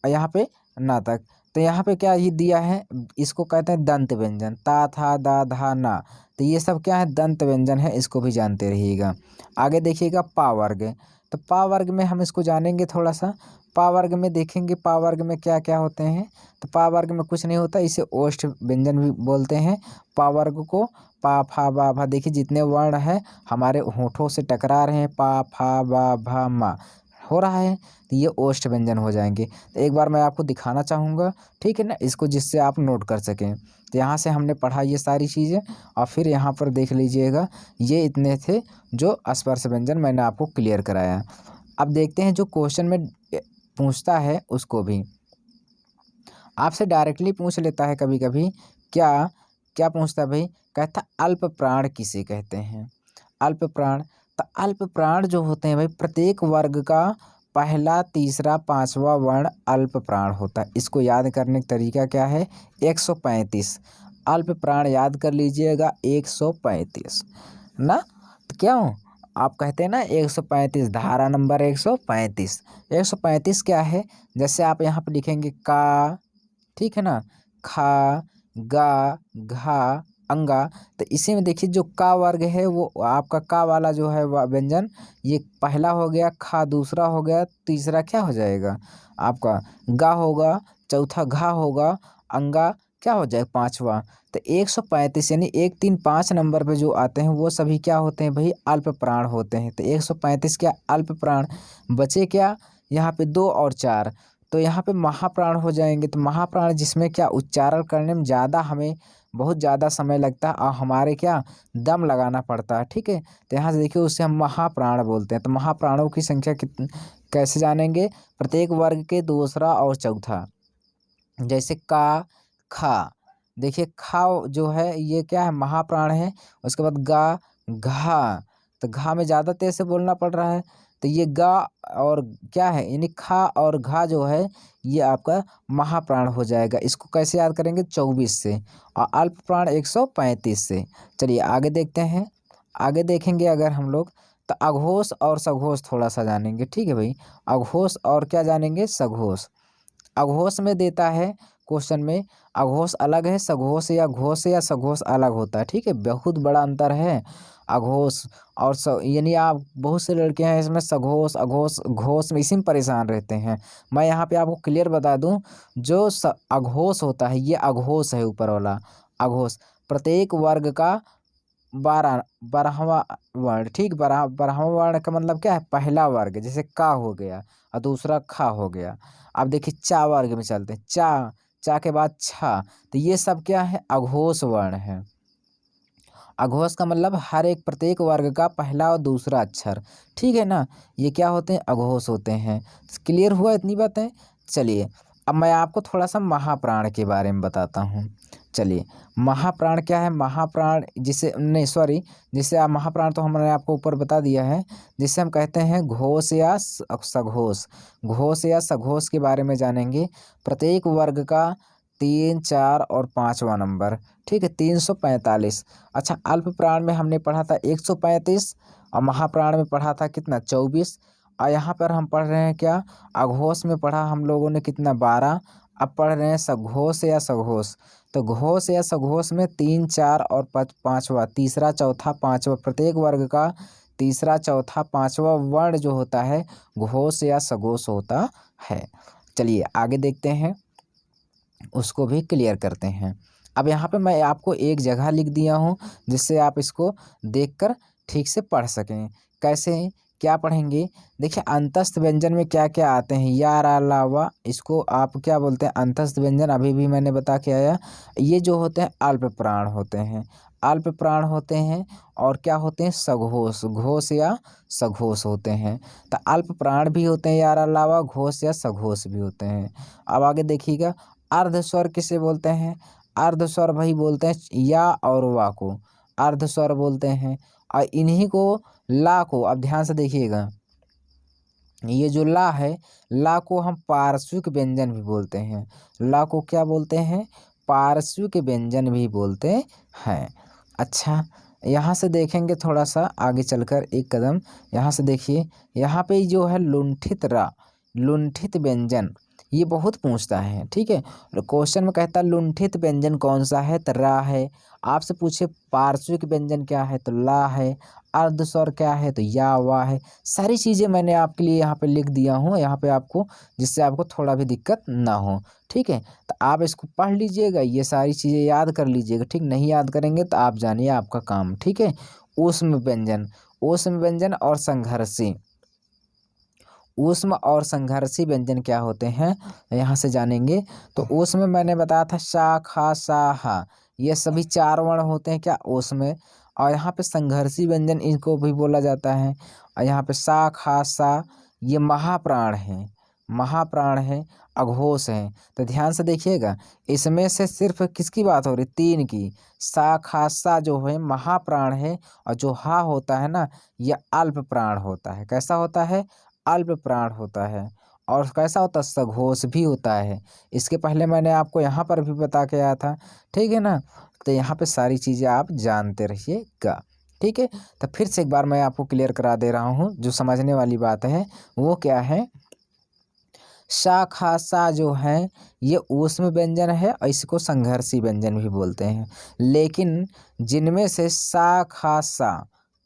यहाँ पे ना तक। तो यहाँ पे क्या ये दिया है, इसको कहते हैं दंत व्यंजन, ता, था, दा, धा, ना, तो ये सब क्या है, दंत व्यंजन है, इसको भी जानते रहिएगा। आगे देखिएगा पा वर्ग, तो पा वर्ग में हम इसको जानेंगे थोड़ा सा। पा वर्ग में देखेंगे, पा वर्ग में क्या क्या होते हैं, तो पा वर्ग में कुछ नहीं होता, इसे ओष्ठ व्यंजन भी बोलते हैं। पा वर्ग को पा, फा, बा, भा, देखिए जितने वर्ण है हमारे होठों से टकरा रहे हैं, पा, फा, बा, भा, मा हो रहा है, तो ये ओष्ठ व्यंजन हो जाएंगे। तो एक बार मैं आपको दिखाना चाहूँगा, ठीक है ना, इसको, जिससे आप नोट कर सकें। तो यहाँ से हमने पढ़ा ये सारी चीज़ें, और फिर यहाँ पर देख लीजिएगा, ये इतने थे जो स्पर्श व्यंजन मैंने आपको क्लियर कराया। अब देखते हैं जो क्वेश्चन में पूछता है उसको भी, आपसे डायरेक्टली पूछ लेता है कभी कभी। क्या क्या पूछता है भाई, कहता अल्प प्राण किसे कहते हैं, अल्प प्राण। तो अल्प प्राण जो होते हैं भाई, प्रत्येक वर्ग का पहला, तीसरा, पांचवा वर्ण अल्प प्राण होता है। इसको याद करने का तरीका क्या है, 135 अल्प प्राण याद कर लीजिएगा, 135 ना। तो क्यों आप कहते हैं ना 135, धारा नंबर 135, 135 क्या है, जैसे आप यहाँ पे लिखेंगे का, ठीक है ना, खा, गा, घा, अंगा, तो इसी में देखिए जो का वर्ग है वो आपका का वाला जो है व्यंजन, ये पहला हो गया, खा दूसरा हो गया, तीसरा क्या हो जाएगा आपका गा होगा, चौथा घा होगा, अंगा क्या हो जाएगा पांचवा। तो 135 यानी 1, 3, 5 नंबर पे जो आते हैं वो सभी क्या होते हैं भाई, अल्प प्राण होते हैं। तो 135 क्या अल्प प्राण, बचे क्या यहाँ पे 2 और 4, तो यहाँ पे महाप्राण हो जाएंगे। तो महाप्राण जिसमें क्या उच्चारण करने में ज़्यादा हमें बहुत ज़्यादा समय लगता है और हमारे क्या दम लगाना पड़ता है, ठीक है। तो यहाँ से देखिए उसे हम महाप्राण बोलते हैं। तो महाप्राणों की संख्या कितनी कैसे जानेंगे, प्रत्येक वर्ग के दूसरा और चौथा, जैसे का, खा, देखिए खा जो है ये क्या है, महाप्राण है। उसके बाद गा, घा, तो घा में ज़्यादा तेज से बोलना पड़ रहा है, तो ये गा और क्या है, यानी खा और घा जो है ये आपका महाप्राण हो जाएगा। इसको कैसे याद करेंगे, 24 से, और अल्प प्राण 135 से। चलिए आगे देखते हैं, आगे देखेंगे अगर हम लोग, तो अघोष और सघोष थोड़ा सा जानेंगे, ठीक है भाई। अघोष और क्या जानेंगे, सघोष। अघोष में देता है क्वेश्चन में, अघोष अलग है, सघोष या घोष या सघोष अलग होता है, ठीक है, बहुत बड़ा अंतर है अघोष और यानी आप बहुत से लड़के हैं इसमें सघोष, अघोष, घोष में इसी में परेशान रहते हैं। मैं यहाँ पे आपको क्लियर बता दूं, जो अघोष होता है ये अघोष है, ऊपर वाला अघोष, प्रत्येक वर्ग का 12वां वर्ण, ठीक, 12वां वर्ण का मतलब क्या है, पहला वर्ग, जैसे का हो गया और दूसरा खा हो गया। अब देखिए चा वर्ग में चलते हैं, चा, चा के बाद छा, तो ये सब क्या है, अघोष वर्ण है। अघोष का मतलब हर एक प्रत्येक वर्ग का पहला और दूसरा अक्षर, ठीक है ना, ये क्या होते हैं, अघोष होते हैं। क्लियर हुआ इतनी बातें। चलिए अब मैं आपको थोड़ा सा महाप्राण के बारे में बताता हूँ। चलिए महाप्राण क्या है, महाप्राण जिसे नहीं सॉरी जिसे आप महाप्राण तो हमने आपको ऊपर बता दिया है, जिसे हम कहते हैं घोष या सघोष। घोष या सघोष के बारे में जानेंगे। प्रत्येक वर्ग का 3, 4 और 5वां नंबर, ठीक है, 345। अच्छा अल्प प्राण में हमने पढ़ा था 135 और महाप्राण में पढ़ा था कितना, 24। और यहाँ पर हम पढ़ रहे हैं क्या, अघोष में पढ़ा हम लोगों ने कितना, 12। अब पढ़ रहे हैं सघोष या सघोष, तो घोष या सघोष में 3, 4 और 5वां, तीसरा चौथा पांचवा, प्रत्येक वर्ग का तीसरा चौथा पांचवा वर्ण जो होता है घोष या सघोष होता है। चलिए आगे देखते हैं, उसको भी क्लियर करते हैं। अब यहाँ पे मैं आपको एक जगह लिख दिया हूँ जिससे आप इसको देखकर ठीक से पढ़ सकें। कैसे क्या पढ़ेंगे, देखिए अंतस्थ व्यंजन में क्या क्या आते हैं, या रा ला वा, इसको आप क्या बोलते हैं अंतस्थ व्यंजन, अभी भी मैंने बता के आया। ये जो होते हैं अल्प प्राण होते हैं, अल्प प्राण होते हैं। और क्या होते हैं सघोष, घोष या सघोष होते हैं। तो अल्प प्राण भी होते हैं या रा ला वा, घोष या सघोष भी होते हैं। अब आगे देखिएगा, अर्ध स्वर किसे बोलते हैं, अर्ध स्वर भाई बोलते हैं या और वा को अर्ध स्वर बोलते हैं। और इन्हीं को ला को, अब ध्यान से देखिएगा, ये जो ला है, ला को हम पार्श्विक व्यंजन भी बोलते हैं। ला को क्या बोलते हैं, पार्श्विक व्यंजन भी बोलते हैं। अच्छा, यहाँ से देखेंगे थोड़ा सा आगे चलकर एक कदम, यहाँ से देखिए, यहाँ पे जो है लुंठित रा, लुंठित व्यंजन, ये बहुत पूछता है। ठीक है, क्वेश्चन में कहता है लुंठित व्यंजन कौन सा है, तो रा है। आपसे पूछे पार्श्विक व्यंजन क्या है, तो ला है। अर्ध स्वर क्या है, तो या वा है। सारी चीज़ें मैंने आपके लिए यहाँ पे लिख दिया हूँ यहाँ पे आपको, जिससे आपको थोड़ा भी दिक्कत ना हो। ठीक है, तो आप इसको पढ़ लीजिएगा, ये सारी चीज़ें याद कर लीजिएगा। ठीक, नहीं याद करेंगे तो आप जानिए आपका काम। ठीक है, ऊष्म व्यंजन, ऊष्म व्यंजन और संघर्षी, ऊष्म और संघर्षी व्यंजन क्या होते हैं यहाँ से जानेंगे। तो ऊष्म में मैंने बताया था शा खा सा हा, ये सभी 4 वर्ण होते हैं क्या ऊष्म। और यहाँ पे संघर्षी व्यंजन इनको भी बोला जाता है। और यहाँ पे सा खा सा, ये महाप्राण है, महाप्राण है, अघोष है। तो ध्यान से देखिएगा, इसमें से सिर्फ किसकी बात हो रही, 3 की। सा खा सा जो है महाप्राण है, और जो हा होता है ना, यह अल्प प्राण होता है। कैसा होता है, अल्प प्राण होता है। और कैसा होता है, सघोष भी होता है। इसके पहले मैंने आपको यहाँ पर भी बता के आया था। ठीक है ना, तो यहाँ पे सारी चीज़ें आप जानते रहिएगा। ठीक है, तो फिर से एक बार मैं आपको क्लियर करा दे रहा हूँ, जो समझने वाली बात है वो क्या है। शा खा सा जो है ये ऊष्म व्यंजन है, और इसको संघर्षी व्यंजन भी बोलते हैं। लेकिन जिनमें से सा खा सा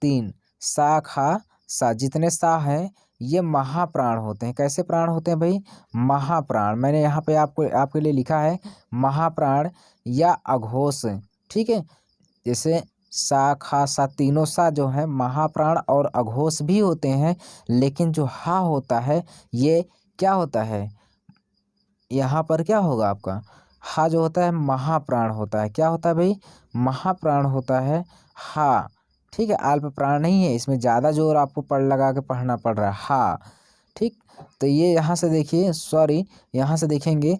3, सा खा सा जितने सा है ये महाप्राण होते हैं। कैसे प्राण होते हैं भाई, महाप्राण। मैंने यहाँ पे आपको आपके लिए लिखा है महाप्राण या अघोष। ठीक है, जैसे सा खा सा, तीनों सा जो है महाप्राण और अघोष भी होते हैं। लेकिन जो हा होता है ये क्या होता है, यहाँ पर क्या होगा आपका, हा जो होता है महाप्राण होता है। क्या होता है भाई, महाप्राण होता है हा। ठीक है, अल्प प्राण नहीं है, इसमें ज़्यादा जोर आपको पढ़ लगा के पढ़ना पड़ रहा है हा। ठीक, तो ये यहाँ से देखिए, सॉरी यहाँ से देखेंगे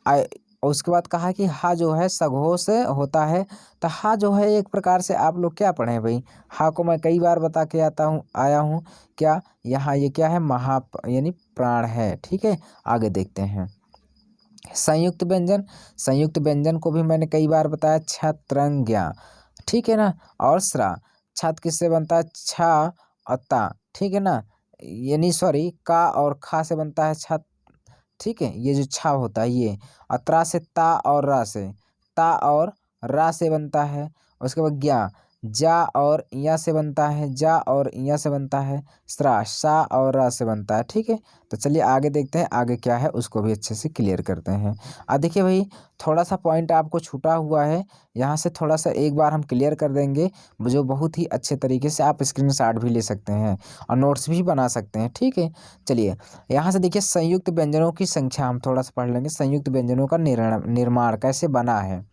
और उसके बाद कहा कि हा जो है सघोष होता है। तो हा जो है एक प्रकार से आप लोग क्या पढ़ें भाई, हा को मैं कई बार बता के आया हूँ क्या, यहाँ ये क्या है महा यानी प्राण है। ठीक है, आगे देखते हैं संयुक्त व्यंजन। संयुक्त व्यंजन को भी मैंने कई बार बताया, छत्रंज्ञा। ठीक है ना, और स्रा। छत किससे बनता है, छा और ता। ठीक है ना, यानी सॉरी का और खा से बनता है छत। ठीक है, ये जो छा होता है ये, और त्रा से ता और रा से, ता और रा से बनता है। उसके बाद ज्ञा, जा और या से बनता है, जा और या से बनता है। स्रा, सा और रा से बनता है। ठीक है, तो चलिए आगे देखते हैं आगे क्या है, उसको भी अच्छे से क्लियर करते हैं। देखिए भाई, थोड़ा सा पॉइंट आपको छूटा हुआ है, यहाँ से थोड़ा सा एक बार हम क्लियर कर देंगे, जो बहुत ही अच्छे तरीके से आप स्क्रीनशॉट भी ले सकते हैं और नोट्स भी बना सकते हैं। ठीक है, चलिए यहाँ से देखिए, संयुक्त व्यंजनों की संख्या हम थोड़ा सा पढ़ लेंगे। संयुक्त व्यंजनों का निर्माण कैसे बना है,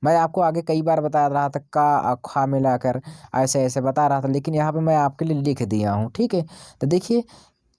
मैं आपको आगे कई बार बता रहा था, का और खा मिलाकर ऐसे ऐसे बता रहा था, लेकिन यहाँ पे मैं आपके लिए लिख दिया हूँ। ठीक है, तो देखिए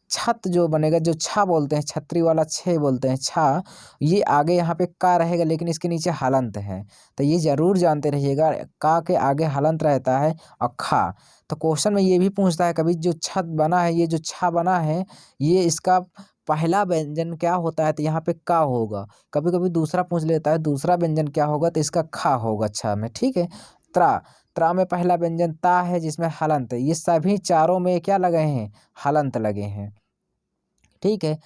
छत जो बनेगा, जो छा बोलते हैं, छतरी वाला छे बोलते हैं छा, ये आगे यहाँ पे का रहेगा, लेकिन इसके नीचे हलंत है। तो ये जरूर जानते रहिएगा, का के आगे हलंत रहता है और खा। तो क्वेश्चन में ये भी पूछता है कभी, जो छत बना है, ये जो छा बना है, ये इसका पहला व्यंजन क्या होता है, तो यहाँ पे का होगा। कभी कभी दूसरा पूछ लेता है, दूसरा व्यंजन क्या होगा, तो इसका खा होगा छा में। ठीक है, त्रा, त्रा में पहला व्यंजन ता है जिसमें हलंत है। ये सभी चारों में क्या लगे हैं, हलंत लगे हैं। ठीक है,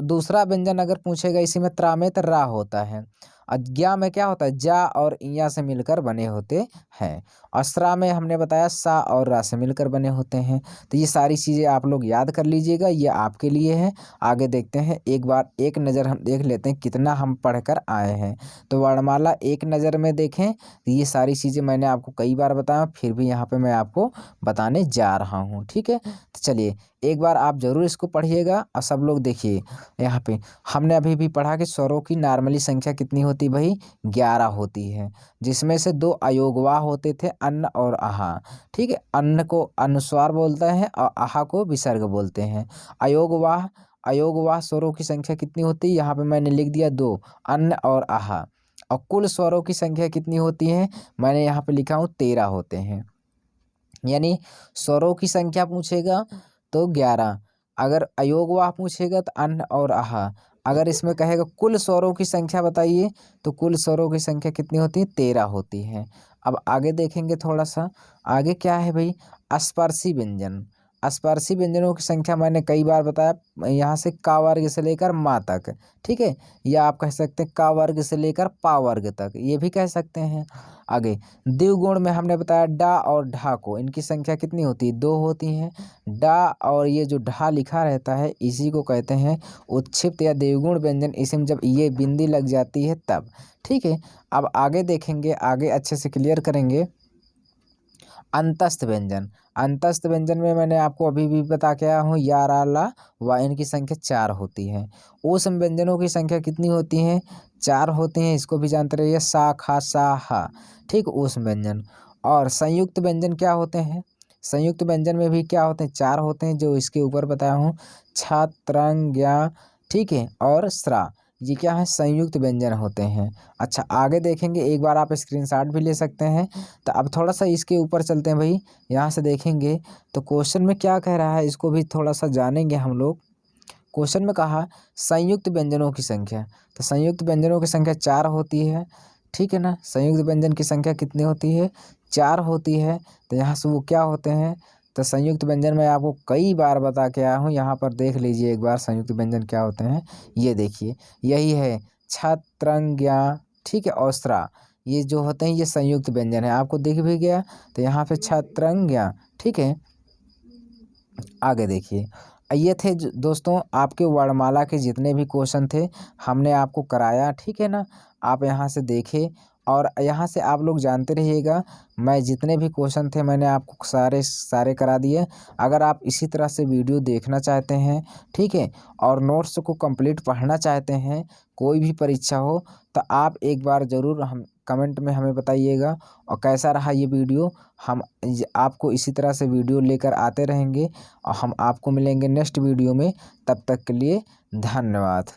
दूसरा व्यंजन अगर पूछेगा इसी में त्रा में, तो रा होता है। और ज्ञा में क्या होता है, जा और इया से मिलकर बने होते हैं। और स्रा में हमने बताया सा और रा से मिलकर बने होते हैं। तो ये सारी चीज़ें आप लोग याद कर लीजिएगा, ये आपके लिए है। आगे देखते हैं, एक बार एक नज़र हम देख लेते हैं कितना हम पढ़कर आए हैं। तो वर्णमाला एक नज़र में देखें तो ये सारी चीज़ें मैंने आपको कई बार बताया, फिर भी यहाँ पे मैं आपको बताने जा रहा हूँ। ठीक है, तो चलिए एक बार आप ज़रूर इसको पढ़िएगा। और सब लोग देखिए, यहाँ पे हमने अभी भी पढ़ा कि स्वरों की नॉर्मली संख्या कितनी होती भाई, 11 होती है, जिसमें से 2 अयोगवाह होते थे, अन्न और आहा। ठीक है, अन्न को अनुस्वार बोलते हैं और आहा को विसर्ग बोलते हैं। अयोगवाह स्वरों की संख्या कितनी होती है, यहाँ पे मैंने लिख दिया 2, अन्न और आहा। और कुल स्वरों की संख्या कितनी होती है, मैंने यहाँ पे लिखा हूँ 13 होते हैं। यानी स्वरों की संख्या पूछेगा तो 11, अगर अयोगवाह पूछेगा तो अन्न और आहा। अगर इसमें कहेगा कुल स्वरों की संख्या बताइए, तो कुल स्वरों की संख्या कितनी होती है, 13 होती है। अब आगे देखेंगे थोड़ा सा, आगे क्या है भाई, स्पर्शी व्यंजन। स्पर्शी व्यंजनों की संख्या मैंने कई बार बताया, यहाँ से का वर्ग से लेकर माँ तक। ठीक है, या आप कह सकते हैं का वर्ग से लेकर पा वर्ग तक, ये भी कह सकते हैं। आगे द्विगुण में हमने बताया डा और ढा को, इनकी संख्या कितनी होती है, 2 होती हैं। डा और ये जो ढा लिखा रहता है इसी को कहते हैं उत्क्षिप्त या द्विगुण व्यंजन, इसमें जब ये बिंदी लग जाती है तब। ठीक है, अब आगे देखेंगे, आगे अच्छे से क्लियर करेंगे। अंतस्थ व्यंजन, अंतस्थ व्यंजन में मैंने आपको अभी भी बता के आया हूँ, या रा ला व, इनकी संख्या 4 होती है। ऊष्म व्यंजनों की संख्या कितनी होती है, 4 होती हैं, इसको भी जानते रहिए, सा खा सा हा। ठीक, ऊष्म व्यंजन। और संयुक्त व्यंजन क्या होते हैं, संयुक्त व्यंजन में भी क्या होते हैं, 4 होते हैं, जो इसके ऊपर बताया हूँ, छ त्रंग ज्ञा। ठीक है, और स्रा, ये क्या है, संयुक्त व्यंजन होते हैं। अच्छा, आगे देखेंगे, एक बार आप स्क्रीनशॉट भी ले सकते हैं। तो अब थोड़ा सा इसके ऊपर चलते हैं भाई, यहाँ से देखेंगे तो क्वेश्चन में क्या कह रहा है, इसको भी थोड़ा सा जानेंगे हम लोग। क्वेश्चन में कहा संयुक्त व्यंजनों की संख्या, तो संयुक्त व्यंजनों की संख्या 4 होती है। ठीक है ना, संयुक्त व्यंजन की संख्या कितनी होती है, 4 होती है। तो यहाँ से वो क्या होते हैं, तो संयुक्त व्यंजन में आपको कई बार बता के आया हूँ, यहाँ पर देख लीजिए एक बार संयुक्त व्यंजन क्या होते हैं। ये देखिए, यही है छत्रंज्ञा। ठीक है, औस्त्रा, ये जो होते हैं ये संयुक्त व्यंजन है, आपको दिख भी गया। तो यहाँ पे छत्रंज्ञा। ठीक है, आगे देखिए, ये थे दोस्तों आपके वर्णमाला के जितने भी क्वेश्चन थे हमने आपको कराया। ठीक है ना, आप यहाँ से देखें और यहाँ से आप लोग जानते रहिएगा, मैं जितने भी क्वेश्चन थे मैंने आपको सारे करा दिए। अगर आप इसी तरह से वीडियो देखना चाहते हैं, ठीक है, और नोट्स को कंप्लीट पढ़ना चाहते हैं, कोई भी परीक्षा हो, तो आप एक बार ज़रूर हम कमेंट में हमें बताइएगा। और कैसा रहा ये वीडियो, हम आपको इसी तरह से वीडियो लेकर आते रहेंगे और हम आपको मिलेंगे नेक्स्ट वीडियो में। तब तक के लिए धन्यवाद।